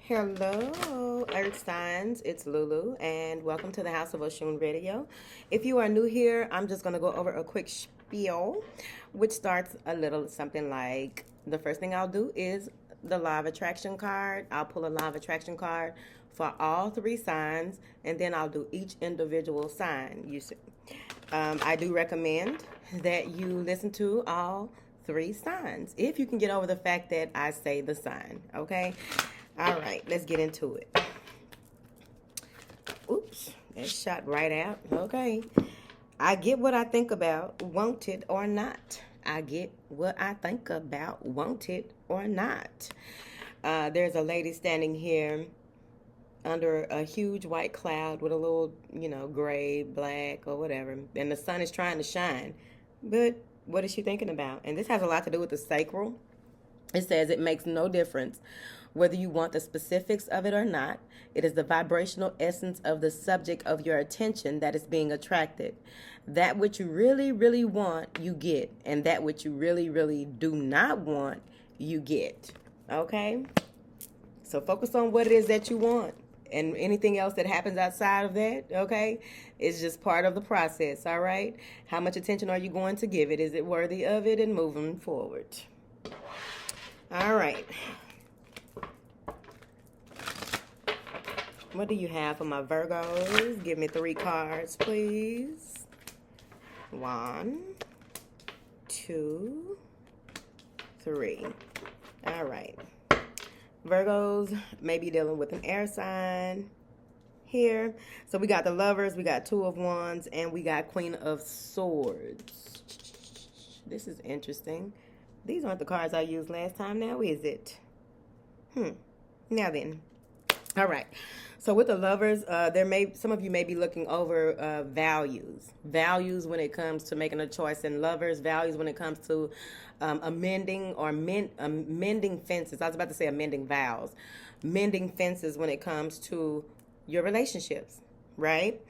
Hello, Earth Signs. It's Lulu, and welcome to the House of Oshun video. If you are new here, I'm just going to go over a quick spiel, which starts a little something like the first thing I'll do is the Law of Attraction card. I'll pull a Law of Attraction card for all three signs, and then I'll do each individual sign. I do recommend that you listen to all three signs if you can get over the fact that I say the sign, okay? All right, let's get into it. Oops, that shot right out. Okay. I get what I think about, want it or not. I get what I think about, want it or not. There's a lady standing here under a huge white cloud with a little, gray, black, or whatever. And the sun is trying to shine. But what is she thinking about? And this has a lot to do with the sacral. It says it makes no difference whether you want the specifics of it or not. It is the vibrational essence of the subject of your attention that is being attracted. That which you really, really want, you get. And that which you really, really do not want, you get. Okay? So focus on what it is that you want. And anything else that happens outside of that, okay, is just part of the process, all right? How much attention are you going to give it? Is it worthy of it? And moving forward. All right. What do you have for my Virgos? Give me 3 cards, please. 1, 2, 3. All right. Virgos may be dealing with an air sign here. So we got the Lovers, we got 2 of Wands, and we got Queen of Swords. This is interesting. These aren't the cards I used last time now, is it? Now then. All right. So with the Lovers, some of you may be looking over values when it comes to making a choice in lovers, values when it comes to amending or mending fences. I was about to say amending vows, mending fences when it comes to your relationships, right?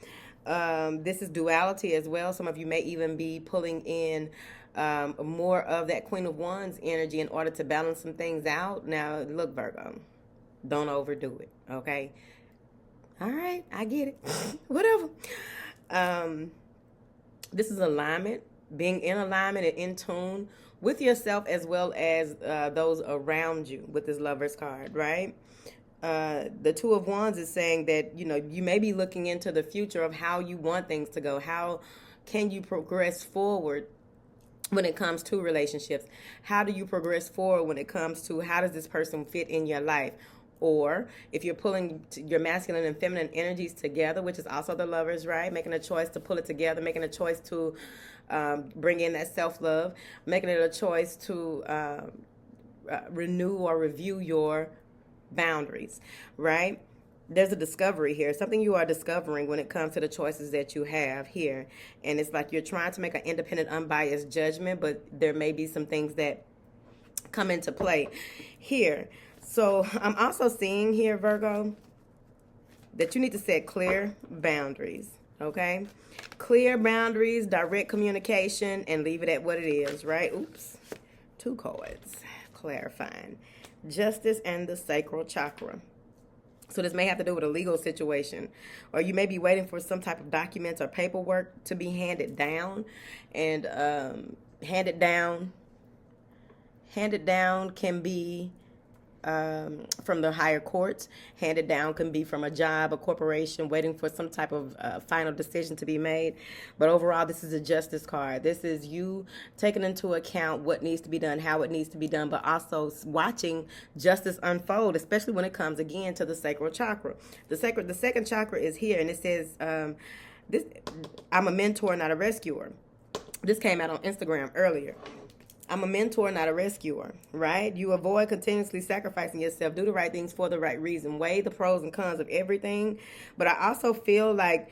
This is duality as well. Some of you may even be pulling in more of that Queen of Wands energy in order to balance some things out. Now, look, Virgo, don't overdo it, okay? All right, I get it. Whatever. This is alignment, being in alignment and in tune with yourself as well as those around you with this Lover's card, right? The 2 of Wands is saying that, you may be looking into the future of how you want things to go. How can you progress forward when it comes to relationships? How do you progress forward when it comes to how does this person fit in your life? Or if you're pulling your masculine and feminine energies together, which is also the Lovers, right? Making a choice to pull it together, making a choice to bring in that self-love, making it a choice to renew or review your boundaries, right? There's a discovery here, something you are discovering when it comes to the choices that you have here. And it's like you're trying to make an independent, unbiased judgment, but there may be some things that come into play here. So I'm also seeing here, Virgo, that you need to set clear boundaries, okay? Clear boundaries, direct communication, and leave it at what it is, right? Oops, 2 cards clarifying. Justice and the sacral chakra. So this may have to do with a legal situation, or you may be waiting for some type of documents or paperwork to be handed down, and handed down can be from the higher courts. Handed down can be from a job, a corporation, waiting for some type of final decision to be made. But overall, this is a justice card. This is you taking into account what needs to be done, how it needs to be done, but also watching justice unfold, especially when it comes, again, to the sacral chakra. The second chakra is here, and it says, I'm a mentor, not a rescuer. This came out on Instagram earlier. I'm a mentor, not a rescuer, right? You avoid continuously sacrificing yourself. Do the right things for the right reason. Weigh the pros and cons of everything. But I also feel like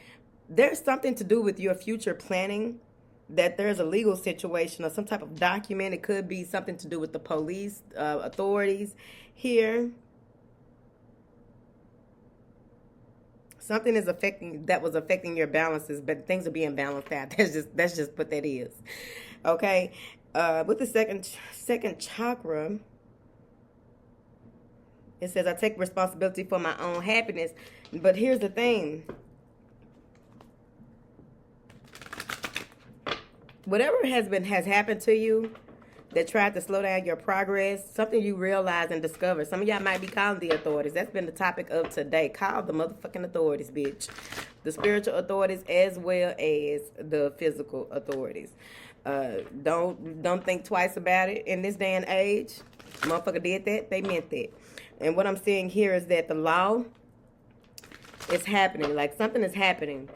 there's something to do with your future planning, that there's a legal situation or some type of document. It could be something to do with the police, authorities here. Something is was affecting your balances, but things are being balanced out. That's just what that is. Okay. With the second chakra, It says, I take responsibility for my own happiness. But here's the thing. Whatever has happened to you that tried to slow down your progress, something you realize and discover. Some of y'all might be calling the authorities. That's been the topic of today. Call the motherfucking authorities, bitch. The spiritual authorities as well as the physical authorities. Don't think twice about it. In this day and age, motherfucker did that, they meant that. And what I'm seeing here is that the law is happening. Like something is happening.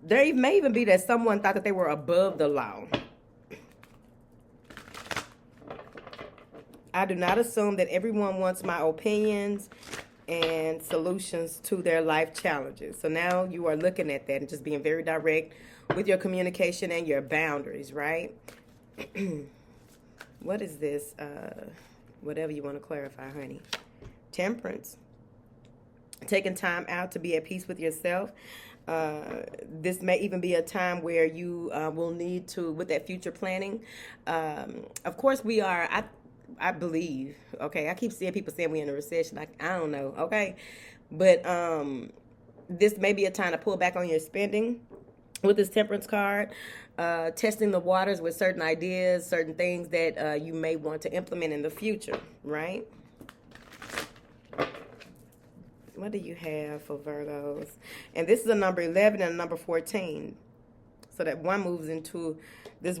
There may even be that someone thought that they were above the law. I do not assume that everyone wants my opinions and solutions to their life challenges. So now you are looking at that and just being very direct with your communication and your boundaries, right? What is this? Whatever you want to clarify, honey. Temperance. Taking time out to be at peace with yourself. This may even be a time where you will need to, with that future planning. Of course, we are, I believe, okay, I keep seeing people saying we're in a recession. Like, I don't know, okay? But this may be a time to pull back on your spending with this temperance card. Testing the waters with certain ideas, certain things that you may want to implement in the future, right? What do you have for Virgos? And this is a number 11 and a number 14. So that one moves into this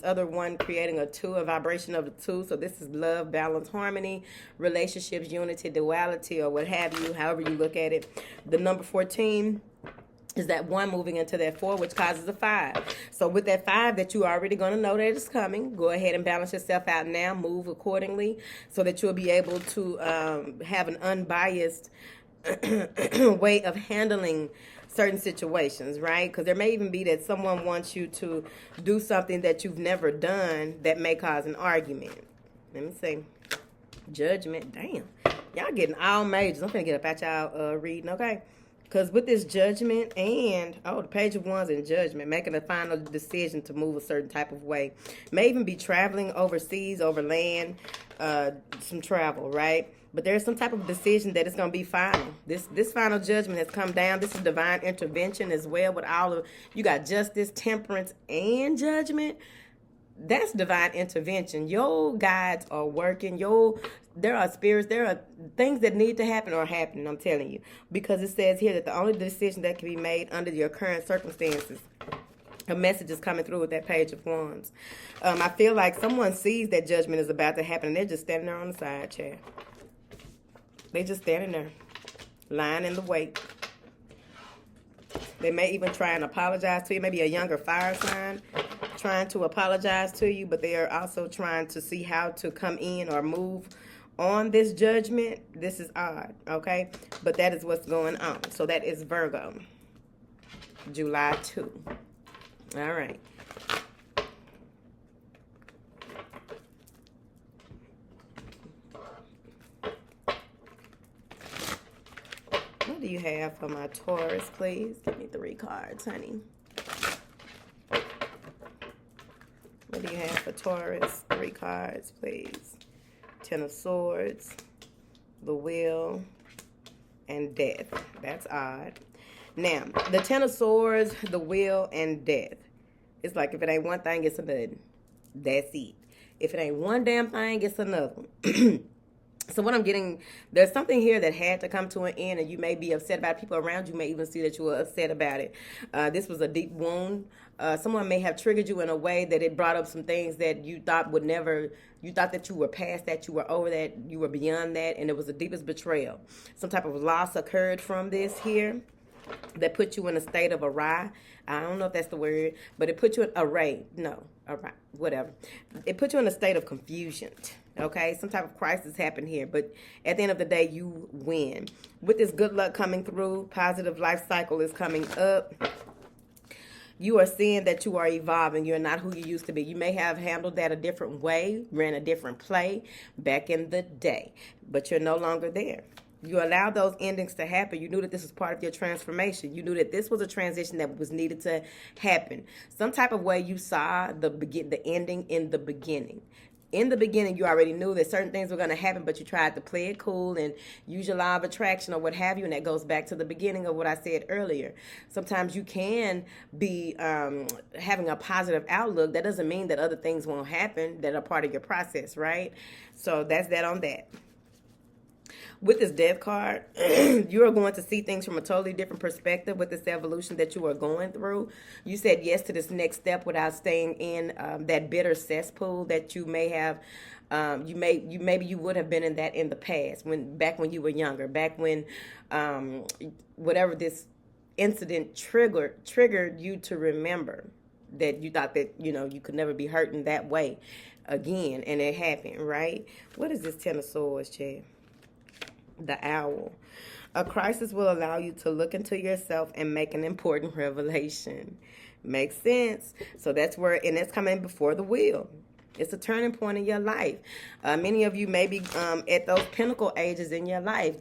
other one, creating a two, a vibration of the two. So this is love, balance, harmony, relationships, unity, duality, or what have you, however you look at it. The number 14 is that one moving into that 4, which causes a 5. So with that 5 that you're already going to know that it's coming, go ahead and balance yourself out now. Move accordingly so that you'll be able to have an unbiased way of handling certain situations, right? Because there may even be that someone wants you to do something that you've never done that may cause an argument. Let me see. Judgment. Damn. Y'all getting all majors. I'm going to get up at y'all reading, okay? Because with this judgment and, the page of wands and judgment, making a final decision to move a certain type of way. May even be traveling overseas, over land, some travel, right? But there's some type of decision that is going to be final. This final judgment has come down. This is divine intervention as well with all of, you got justice, temperance, and judgment. That's divine intervention. Your guides are working. There are spirits, there are things that need to happen are happening, I'm telling you. Because it says here that the only decision that can be made under your current circumstances. A message is coming through with that page of wands. I feel like someone sees that judgment is about to happen and they're just standing there on the side chair. They just standing there, lying in the wait. They may even try and apologize to you. Maybe a younger fire sign trying to apologize to you, but they are also trying to see how to come in or move on this judgment. This is odd, okay? But that is what's going on. So that is Virgo, July 2. All right. What do you have for my Taurus, please? Give me 3 cards, honey. What do you have for Taurus? 3 cards, please. 10 of Swords, the Wheel, and Death. That's odd. Now, the 10 of Swords, the Wheel, and Death. It's like if it ain't one thing, it's another. That's it. If it ain't one damn thing, it's another. So what I'm getting, there's something here that had to come to an end, and you may be upset about it. People around you may even see that you were upset about it. This was a deep wound. Someone may have triggered you in a way that it brought up some things that you thought would never, you thought that you were past that, you were over that, you were beyond that, and it was the deepest betrayal. Some type of loss occurred from this here that put you in a state of array. I don't know if that's the word, but it put you in array. No, array, whatever. It put you in a state of confusion. Okay, some type of crisis happened here, but at the end of the day, you win. With this good luck coming through, positive life cycle is coming up. You are seeing that you are evolving. You're not who you used to be. You may have handled that a different way, ran a different play back in the day, but you're no longer there. You allowed those endings to happen. You knew that this was part of your transformation. You knew that this was a transition that was needed to happen. Some type of way you saw the ending in the beginning. in the beginning, you already knew that certain things were going to happen, but you tried to play it cool and use your law of attraction or what have you. And that goes back to the beginning of what I said earlier. Sometimes you can be having a positive outlook. That doesn't mean that other things won't happen that are part of your process, right? So that's that on that. With this death card, you are going to see things from a totally different perspective with this evolution that you are going through. You said yes to this next step without staying in that bitter cesspool that you may have. Maybe you would have been in that in the past, back when you were younger, back when whatever this incident triggered you to remember that you thought that you could never be hurt in that way again, and it happened, right? What is this Ten of Swords, Chad? The Owl. A crisis will allow you to look into yourself and make an important revelation. Makes sense. So that's where, and that's coming before the wheel. It's a turning point in your life. Many of you may be at those pinnacle ages in your life.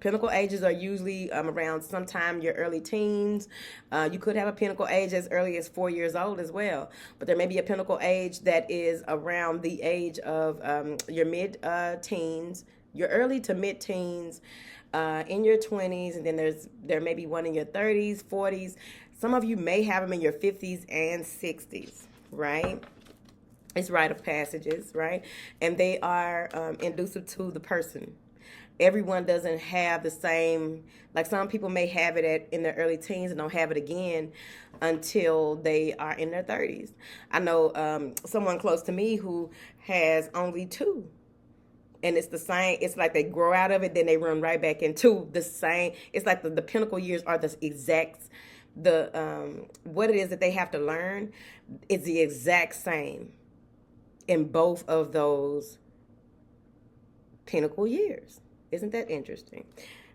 Pinnacle ages are usually around sometime your early teens. You could have a pinnacle age as early as 4 years old as well. But there may be a pinnacle age that is around the age of your mid-teens, your early to mid-teens, in your 20s, and then there may be one in your 30s, 40s. Some of you may have them in your 50s and 60s, right? It's rite of passages, right? And they are inducive to the person. Everyone doesn't have the same, like some people may have it in their early teens and don't have it again until they are in their 30s. I know someone close to me who has only two. And it's the same. It's like they grow out of it, then they run right back into the same. It's like the pinnacle years are the exact, what it is that they have to learn is the exact same in both of those pinnacle years. Isn't that interesting?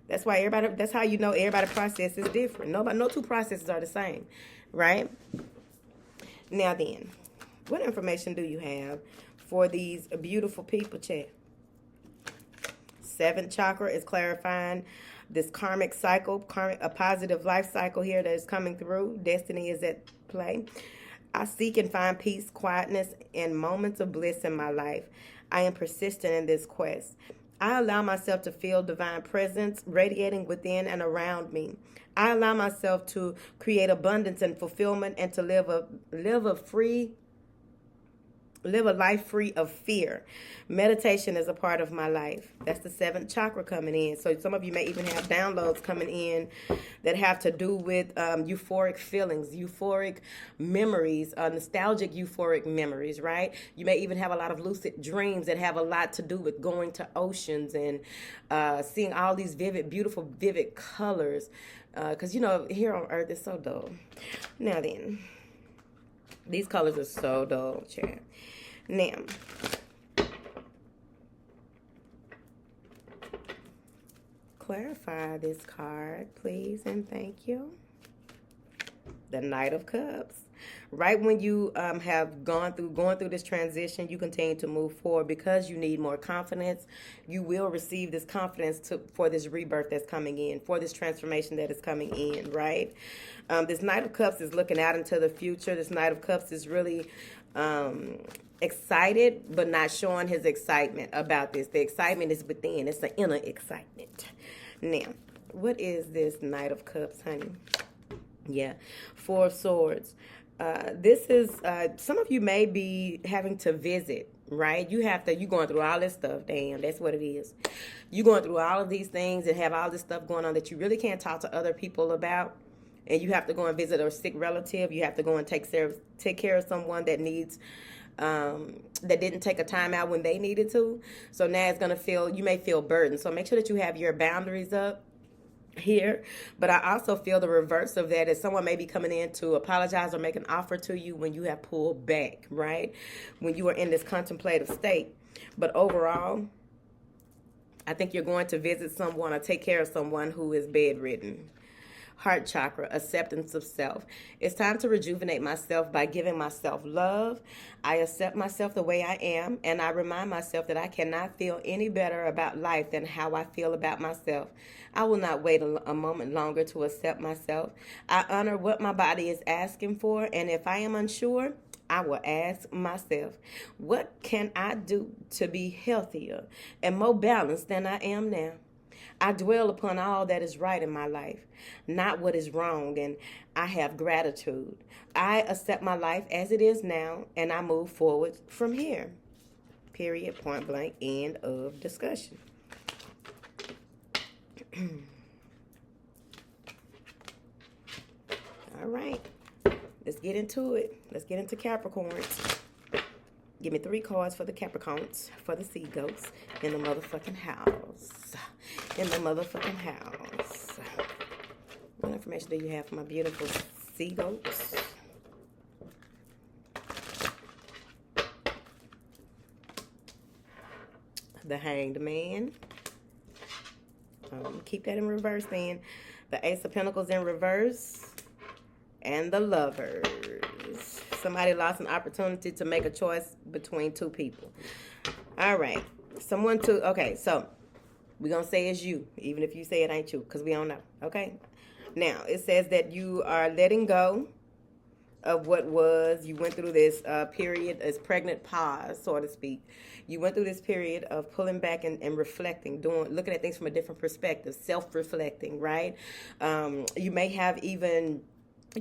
That's why that's how you know everybody's process is different. No two processes are the same, right? Now then, what information do you have for these beautiful people, Chad? Seventh chakra is clarifying this karmic cycle, a positive life cycle here that is coming through. Destiny is at play. I seek and find peace, quietness, and moments of bliss in my life. I am persistent in this quest. I allow myself to feel divine presence radiating within and around me. I allow myself to create abundance and fulfillment and to live a life free of fear. Meditation is a part of my life. That's the seventh chakra coming in. So some of you may even have downloads coming in that have to do with euphoric feelings, euphoric memories, nostalgic euphoric memories, right? You may even have a lot of lucid dreams that have a lot to do with going to oceans and seeing all these beautiful, vivid colors. Because, here on Earth it's so dull. Now then, these colors are so dull, Chad. Now, clarify this card, please, and thank you. The Knight of Cups. Right when you have going through this transition, you continue to move forward because you need more confidence. You will receive this confidence for this rebirth that's coming in, for this transformation that is coming in, right? This Knight of Cups is looking out into the future. This Knight of Cups is really excited, but not showing his excitement about this. The excitement is within. It's the inner excitement. Now, what is this Knight of Cups, honey? Yeah, Four of Swords. This is, some of you may be having to visit, right? You're going through all this stuff. Damn, that's what it is. You're going through all of these things and have all this stuff going on that you really can't talk to other people about. And you have to go and visit a sick relative. You have to go and take care of someone that needs, that didn't take a time out when they needed to. So now you may feel burdened. So make sure that you have your boundaries up here. But I also feel the reverse of that is someone may be coming in to apologize or make an offer to you when you have pulled back, right? When you are in this contemplative state. But overall, I think you're going to visit someone or take care of someone who is bedridden, Heart chakra, acceptance of self. It's time to rejuvenate myself by giving myself love. I accept myself the way I am, and I remind myself that I cannot feel any better about life than how I feel about myself. I will not wait a moment longer to accept myself. I honor what my body is asking for, and if I am unsure, I will ask myself, what can I do to be healthier and more balanced than I am now? I dwell upon all that is right in my life, not what is wrong, and I have gratitude. I accept my life as it is now, and I move forward from here. Period, point blank, end of discussion. All right, let's get into it. Let's get into Capricorns. Give me 3 cards for the Capricorns, for the sea goats, in the motherfucking house. In the motherfucking house. What information do you have for my beautiful sea goats? The Hanged Man. Keep that in reverse then. The Ace of Pentacles in reverse. And the Lovers. Somebody lost an opportunity to make a choice between 2 people. All right. Okay, so we're going to say it's you, even if you say it ain't you, because we don't know. Okay? Now, it says that you are letting go of what was. You went through this period, this pregnant pause, so to speak. You went through this period of pulling back and reflecting, looking at things from a different perspective, self-reflecting, right? You may have even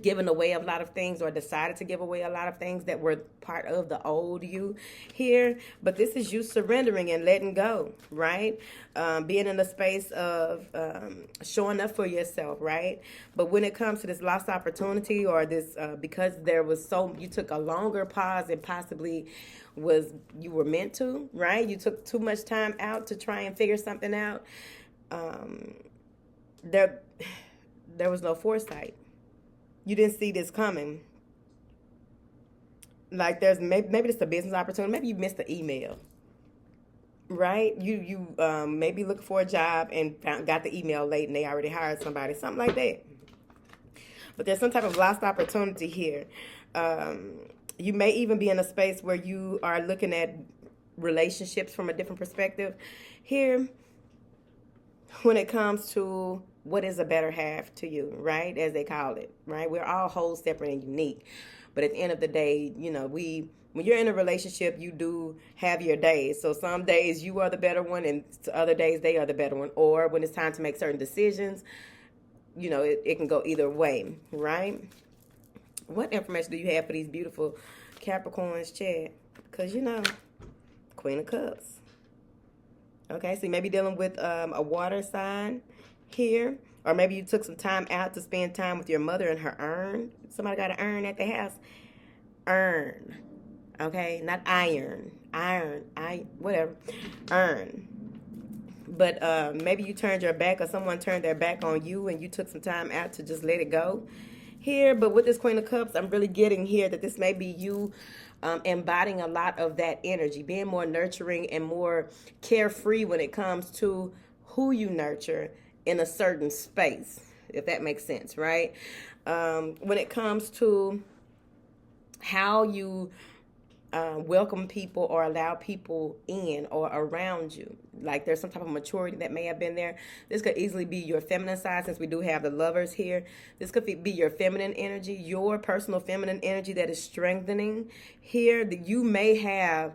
given away a lot of things or decided to give away a lot of things that were part of the old you here. But this is you surrendering and letting go, right? Being in the space of showing up for yourself, right? But when it comes to this lost opportunity or this, because you took a longer pause and possibly you were meant to, right? You took too much time out to try and figure something out. There was no foresight. You didn't see this coming. Like there's maybe it's a business opportunity. Maybe you missed the email, right? You maybe looking for a job and got the email late and they already hired somebody, something like that. But there's some type of lost opportunity here. You may even be in a space where you are looking at relationships from a different perspective. Here, when it comes to what is a better half to you, right? As they call it, right? We're all whole, separate, and unique. But at the end of the day, when you're in a relationship, you do have your days. So some days you are the better one and other days they are the better one. Or when it's time to make certain decisions, it can go either way, right? What information do you have for these beautiful Capricorns, Chad? Because, Queen of Cups. Okay, so you may be dealing with a water sign here, or maybe you took some time out to spend time with your mother and her urn. Somebody got an urn at their house. Urn, okay, not iron, whatever, urn. But maybe you turned your back, or someone turned their back on you, and you took some time out to just let it go here. But with this Queen of Cups, I'm really getting here that this may be you embodying a lot of that energy, being more nurturing and more carefree when it comes to who you nurture in a certain space, if that makes sense, right? When it comes to how you welcome people or allow people in or around you, like there's some type of maturity that may have been there. This could easily be your feminine side, since we do have the Lovers here. This could be your feminine energy, your personal feminine energy that is strengthening here. That you may have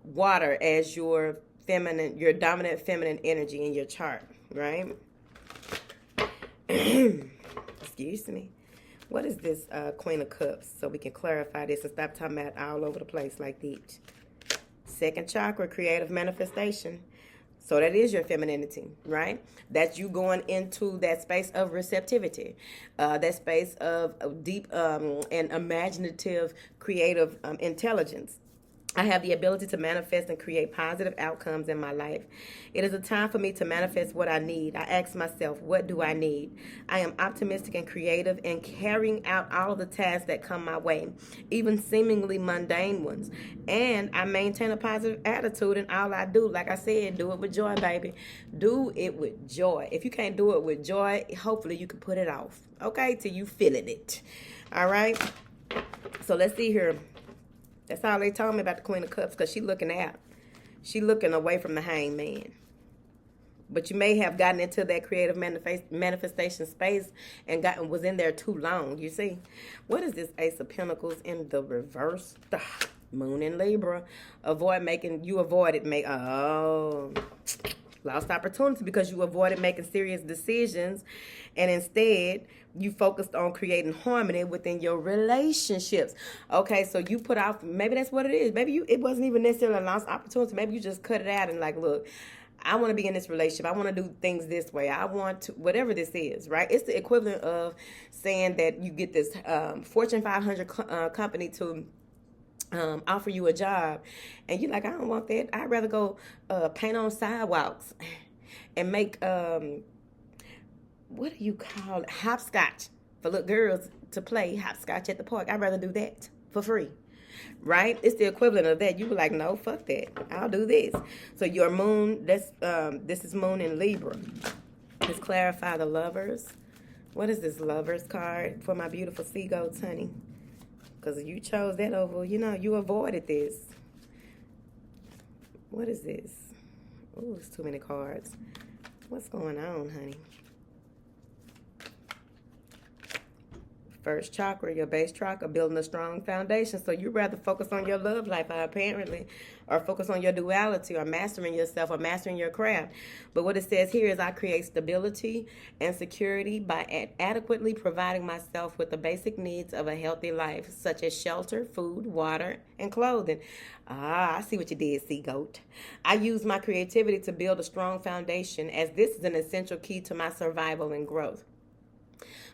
water as your dominant feminine energy in your chart, right? Excuse me. What is this Queen of Cups? So we can clarify this and stop talking about all over the place like this. Second chakra, creative manifestation. So that is your femininity, right? That's you going into that space of receptivity, that space of deep and imaginative, creative intelligence. I have the ability to manifest and create positive outcomes in my life. It is a time for me to manifest what I need. I ask myself, what do I need? I am optimistic and creative in carrying out all of the tasks that come my way, even seemingly mundane ones. And I maintain a positive attitude in all I do. Like I said, do it with joy, baby. Do it with joy. If you can't do it with joy, hopefully you can put it off, okay, till you feeling it. All right? So let's see here. That's all they told me about the Queen of Cups, because she looking out. She looking away from the hangman. But you may have gotten into that creative manifestation space and was in there too long, you see. What is this Ace of Pentacles in the reverse? Moon in Libra. Lost opportunity because you avoided making serious decisions, and instead you focused on creating harmony within your relationships. Okay, so you put off, maybe that's what it is. Maybe it wasn't even necessarily a lost opportunity. Maybe you just cut it out and like, look, I want to be in this relationship. I want to do things this way. I want to, whatever this is, right? It's the equivalent of saying that you get this Fortune 500 company to offer you a job, and you're like, I don't want that. I'd rather go paint on sidewalks and make what do you call it, hopscotch for little girls to play hopscotch at the park. I'd rather do that for free, right? It's the equivalent of that. You were like, no, fuck that, I'll do this. So your moon, this is moon in Libra. Let's clarify the Lovers. What is this Lovers card for my beautiful seagulls, honey? Because you chose that over, you avoided this. What is this? Oh, it's too many cards. What's going on, honey? First chakra, your base chakra, building a strong foundation. So you rather focus on your love life, apparently, or focus on your duality, or mastering yourself, or mastering your craft. But what it says here is, I create stability and security by adequately providing myself with the basic needs of a healthy life, such as shelter, food, water, and clothing. I see what you did, sea goat. I use my creativity to build a strong foundation, as this is an essential key to my survival and growth.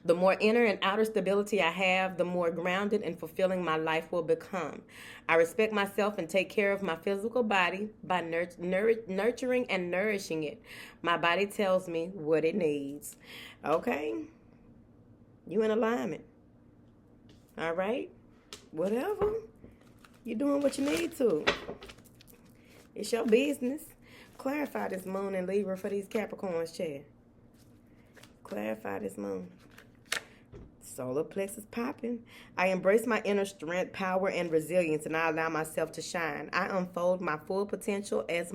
The more inner and outer stability I have, the more grounded and fulfilling my life will become. I respect myself and take care of my physical body by nurturing and nourishing it. My body tells me what it needs. Okay? You in alignment. All right? Whatever. You're doing what you need to. It's your business. Clarify this moon in Libra for these Capricorns, Chad. Clarify this moon. Solar plexus popping. I embrace my inner strength, power, and resilience, and I allow myself to shine. I unfold my full potential as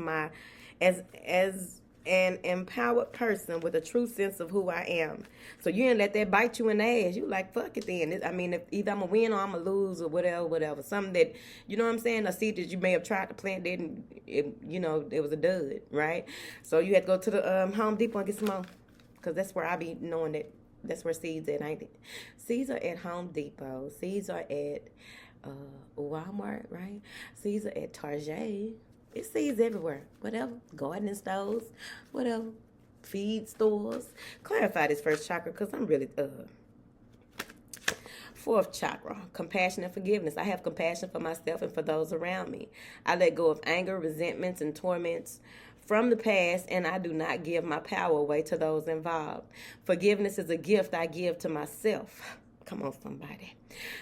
an empowered person with a true sense of who I am. So you didn't let that bite you in the ass. You like, fuck it then. I mean, if either I'm going to win or I'm going to lose, or whatever. Something that, you know what I'm saying? A seed that you may have tried to plant didn't, it was a dud, right? So you had to go to the Home Depot and get some more. Because that's where I be knowing that that's where seeds at, ain't it? Seeds are at Home Depot. Seeds are at Walmart, right? Seeds are at Target. It's seeds everywhere. Whatever. Gardening stores. Whatever. Feed stores. Clarify this first chakra, because I'm really... Fourth chakra, compassion and forgiveness. I have compassion for myself and for those around me. I let go of anger, resentments, and torments from the past, and I do not give my power away to those involved. Forgiveness is a gift I give to myself. Come on, somebody.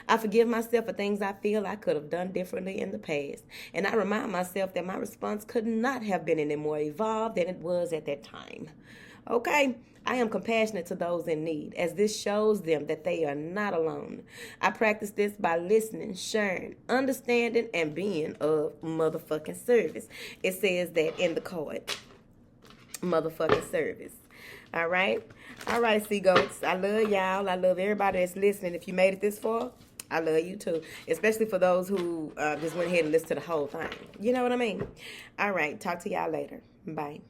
I forgive myself for things I feel I could have done differently in the past. And I remind myself that my response could not have been any more evolved than it was at that time. Okay? I am compassionate to those in need, as this shows them that they are not alone. I practice this by listening, sharing, understanding, and being of motherfucking service. It says that in the card. Motherfucking service. All right? All right, sea goats. I love y'all. I love everybody that's listening. If you made it this far, I love you too. Especially for those who just went ahead and listened to the whole thing. You know what I mean? All right. Talk to y'all later. Bye.